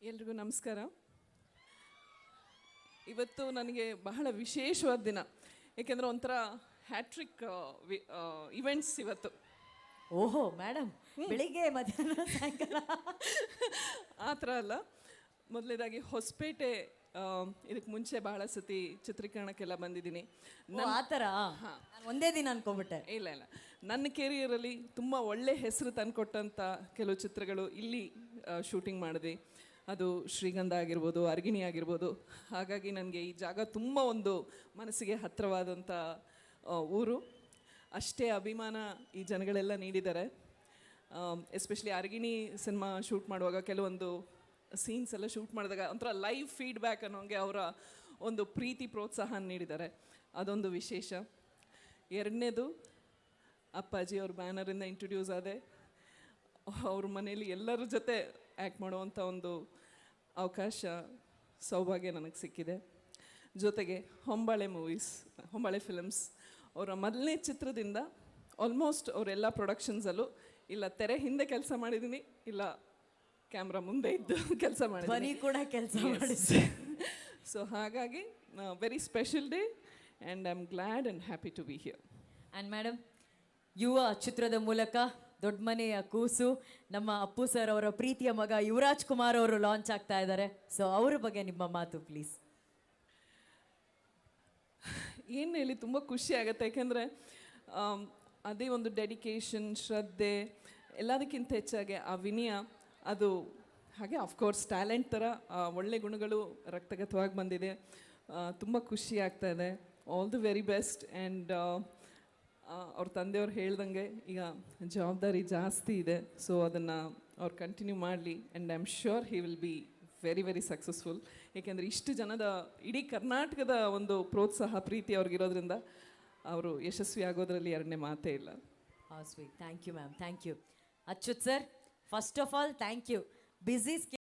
ಎಲ್ರಿಗೂ ನಮಸ್ಕಾರ. ಇವತ್ತು ನನಗೆ ಬಹಳ ವಿಶೇಷವಾದ ದಿನ, ಏಕೆಂದರೆ ಒಂಥರ ಹ್ಯಾಟ್ರಿಕ್ ಇವೆಂಟ್ಸ್ ಇವತ್ತು. ಓಹೋ ಮೇಡಮ್, ಬೆಳಿಗ್ಗೆ ಮಧ್ಯಾಹ್ನ ಸಾಯಂಕಾಲ ಆ ಥರ ಅಲ್ಲ. ಮೊದಲನೇದಾಗಿ ಹೊಸಪೇಟೆ ಇದಕ್ಕೆ ಮುಂಚೆ ಬಹಳ ಸತಿ ಚಿತ್ರೀಕರಣಕ್ಕೆಲ್ಲ ಬಂದಿದ್ದೀನಿ. ಆ ಥರ ಒಂದೇ ದಿನ ಅನ್ಕೊಂಬಿಟ್ಟೆ. ಇಲ್ಲ ಇಲ್ಲ, ನನ್ನ ಕೆರಿಯರಲ್ಲಿ ತುಂಬ ಒಳ್ಳೆ ಹೆಸರು ತಂದುಕೊಟ್ಟಂಥ ಕೆಲವು ಚಿತ್ರಗಳು ಇಲ್ಲಿ ಶೂಟಿಂಗ್ ಮಾಡಿದ್ವಿ. ಅದು ಶ್ರೀಗಂಧ ಆಗಿರ್ಬೋದು, ಅರ್ಗಿಣಿ ಆಗಿರ್ಬೋದು. ಹಾಗಾಗಿ ನನಗೆ ಈ ಜಾಗ ತುಂಬ ಒಂದು ಮನಸ್ಸಿಗೆ ಹತ್ತಿರವಾದಂಥ ಊರು. ಅಷ್ಟೇ ಅಭಿಮಾನ ಈ ಜನಗಳೆಲ್ಲ ನೀಡಿದ್ದಾರೆ. ಎಸ್ಪೆಷಲಿ ಅರ್ಗಿಣಿ ಸಿನಿಮಾ ಶೂಟ್ ಮಾಡುವಾಗ ಕೆಲವೊಂದು ಸೀನ್ಸ್ ಎಲ್ಲ ಶೂಟ್ ಮಾಡಿದಾಗ ಒಂಥರ ಲೈವ್ ಫೀಡ್ಬ್ಯಾಕ್ ಅನ್ನೋಂಗೆ ಅವರ ಒಂದು ಪ್ರೀತಿ ಪ್ರೋತ್ಸಾಹ ನೀಡಿದ್ದಾರೆ. ಅದೊಂದು ವಿಶೇಷ. ಎರಡನೇದು, ಅಪ್ಪಾಜಿ ಅವ್ರ ಬ್ಯಾನರಿಂದ ಇಂಟ್ರೊಡ್ಯೂಸ್ ಆದೆ. ಅವ್ರ ಮನೇಲಿ ಎಲ್ಲರ ಜೊತೆ ಆ್ಯಕ್ಟ್ ಮಾಡುವಂಥ ಒಂದು ಅವಕಾಶ, ಸೌಭಾಗ್ಯ ನನಗೆ ಸಿಕ್ಕಿದೆ. ಜೊತೆಗೆ ಹೊಂಬಾಳೆ ಫಿಲಮ್ಸ್ ಅವರ ಮೊದಲನೇ ಚಿತ್ರದಿಂದ ಆಲ್ಮೋಸ್ಟ್ ಅವರೆಲ್ಲ ಪ್ರೊಡಕ್ಷನ್ಸಲ್ಲೂ ಇಲ್ಲ ತೆರೆ ಹಿಂದೆ ಕೆಲಸ ಮಾಡಿದ್ದೀನಿ, ಇಲ್ಲ ಕ್ಯಾಮ್ರಾ ಮುಂದೆ ಇದ್ದು ಕೆಲಸ ಮಾಡಿದ್ದೀನಿ ಕೂಡ ಕೆಲಸ ಮಾಡಿ. ಸೊ ಹಾಗಾಗಿ very special day and I am glad and happy to be here. And madam, ಯುವ ಚಿತ್ರದ ಮೂಲಕ ದೊಡ್ಡ ಮನೆಯ ಕೂಸು ನಮ್ಮ ಅಪ್ಪು ಸರ್ ಅವರ ಪ್ರೀತಿಯ ಮಗ ಯುವರಾಜ್ ಕುಮಾರ್ ಅವರು ಲಾಂಚ್ ಆಗ್ತಾ ಇದ್ದಾರೆ. ಸೊ ಅವ್ರ ಬಗ್ಗೆ ನಿಮ್ಮ ಮಾತು ಪ್ಲೀಸ್. ಏನು ಹೇಳಿ, ತುಂಬ ಖುಷಿ ಆಗುತ್ತೆ. ಯಾಕೆಂದರೆ ಅದೇ ಒಂದು ಡೆಡಿಕೇಶನ್, ಶ್ರದ್ಧೆ, ಎಲ್ಲದಕ್ಕಿಂತ ಹೆಚ್ಚಾಗಿ ಆ ವಿನಯ, ಅದು ಹಾಗೆ ಆಫ್ಕೋರ್ಸ್ ಟ್ಯಾಲೆಂಟ್ ಥರ ಒಳ್ಳೆ ಗುಣಗಳು ರಕ್ತಗತವಾಗಿ ಬಂದಿದೆ. ತುಂಬ ಖುಷಿ ಆಗ್ತಾ ಇದೆ. All the very best. And ಅವ್ರ ತಂದೆಯವ್ರು ಹೇಳ್ದಂಗೆ ಈಗ ಜವಾಬ್ದಾರಿ ಜಾಸ್ತಿ ಇದೆ. ಸೊ ಅದನ್ನು ಅವ್ರು ಕಂಟಿನ್ಯೂ ಮಾಡಲಿ. And I am sure he will be very very successful. ಏಕೆಂದರೆ ಇಷ್ಟು ಜನದ, ಇಡೀ ಕರ್ನಾಟಕದ ಒಂದು ಪ್ರೋತ್ಸಾಹ, ಪ್ರೀತಿ ಅವ್ರಿಗಿರೋದ್ರಿಂದ ಅವರು ಯಶಸ್ವಿ ಆಗೋದ್ರಲ್ಲಿ ಎರಡನೇ ಮಾತೇ ಇಲ್ಲ. Sweet. Thank you ma'am, thank you. Achyut sir, first of all thank you. Busy